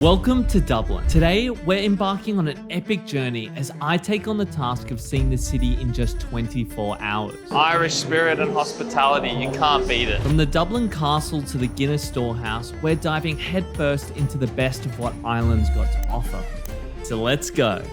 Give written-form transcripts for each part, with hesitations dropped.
Welcome to Dublin. Today, we're embarking on an epic journey as I take on the task of seeing the city in just 24 hours. Irish spirit and hospitality, you can't beat it. From the Dublin Castle to the Guinness Storehouse, we're diving headfirst into the best of what Ireland's got to offer. So let's go.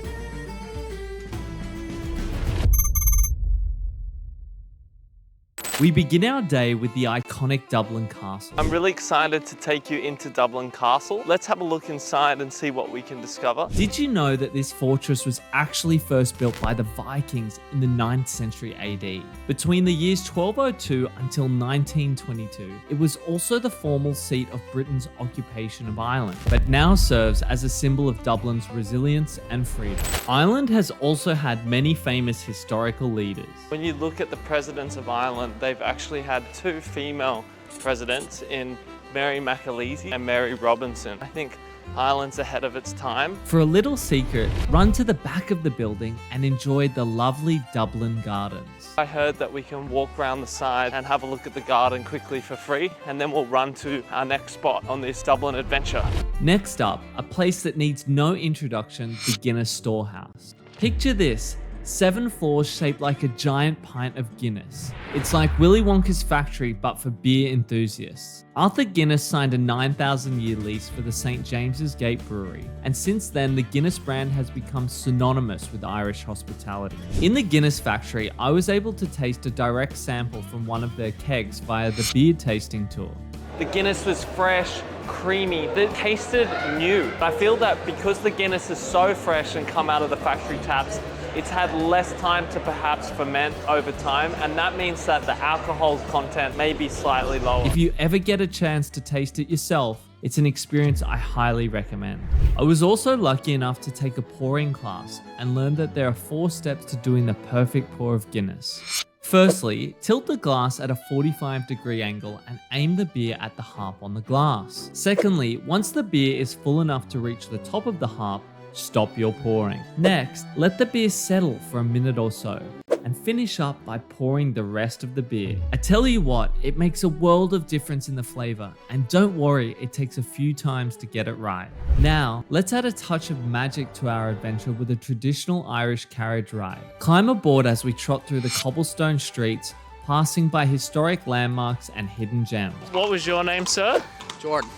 We begin our day with the iconic Dublin Castle. I'm really excited to take you into Dublin Castle. Let's have a look inside and see what we can discover. Did you know that this fortress was actually first built by the Vikings in the 9th century AD? Between the years 1202 until 1922, it was also the formal seat of Britain's occupation of Ireland, but now serves as a symbol of Dublin's resilience and freedom. Ireland has also had many famous historical leaders. When you look at the presidents of Ireland, they've actually had two female presidents in Mary McAleese and Mary Robinson. I think Ireland's ahead of its time. For a little secret, run to the back of the building and enjoy the lovely Dublin Gardens. I heard that we can walk around the side and have a look at the garden quickly for free, and then we'll run to our next spot on this Dublin adventure. Next up, a place that needs no introduction, the Guinness Storehouse. Picture this. 7 floors shaped like a giant pint of Guinness. It's like Willy Wonka's factory, but for beer enthusiasts. Arthur Guinness signed a 9,000-year lease for the St. James's Gate Brewery, and since then the Guinness brand has become synonymous with Irish hospitality. In the Guinness factory, I was able to taste a direct sample from one of their kegs via the beer tasting tour. The Guinness was fresh, creamy, it tasted new. I feel that because the Guinness is so fresh and come out of the factory taps, it's had less time to perhaps ferment over time, and that means that the alcohol content may be slightly lower. If you ever get a chance to taste it yourself, it's an experience I highly recommend. I was also lucky enough to take a pouring class and learn that there are 4 steps to doing the perfect pour of Guinness. Firstly, tilt the glass at a 45-degree angle and aim the beer at the harp on the glass. Secondly, once the beer is full enough to reach the top of the harp, stop your pouring. Next, let the beer settle for a minute or so and finish up by pouring the rest of the beer. I tell you what, it makes a world of difference in the flavor, and don't worry, it takes a few times to get it right. Now, let's add a touch of magic to our adventure with a traditional Irish carriage ride. Climb aboard as we trot through the cobblestone streets, passing by historic landmarks and hidden gems. What was your name, sir? Jordan.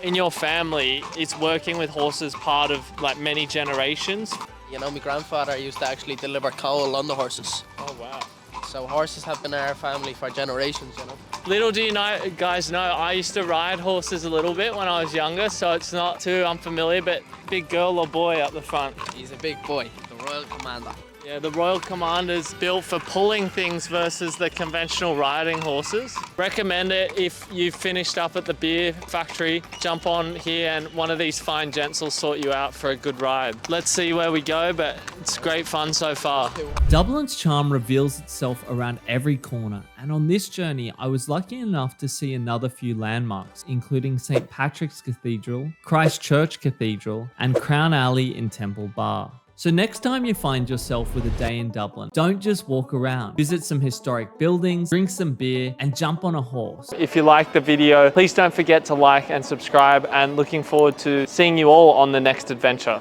In your family, is working with horses part of like many generations? You know, my grandfather used to actually deliver coal on the horses. Oh wow. So horses have been in our family for generations, you know. Little do you guys know, I used to ride horses a little bit when I was younger, so it's not too unfamiliar, but big girl or boy up the front? He's a big boy, the Royal Commander. Yeah, the Royal Commander's built for pulling things versus the conventional riding horses. Recommend it if you've finished up at the beer factory. Jump on here and one of these fine gents will sort you out for a good ride. Let's see where we go, but it's great fun so far. Dublin's charm reveals itself around every corner, and on this journey, I was lucky enough to see another few landmarks, including St. Patricks Cathedral, Christchurch Cathedral, and Crown Alley in Temple Bar. So next time you find yourself with a day in Dublin, don't just walk around. Visit some historic buildings, drink some beer, and jump on a horse. If you liked the video, please don't forget to like and subscribe, and looking forward to seeing you all on the next adventure.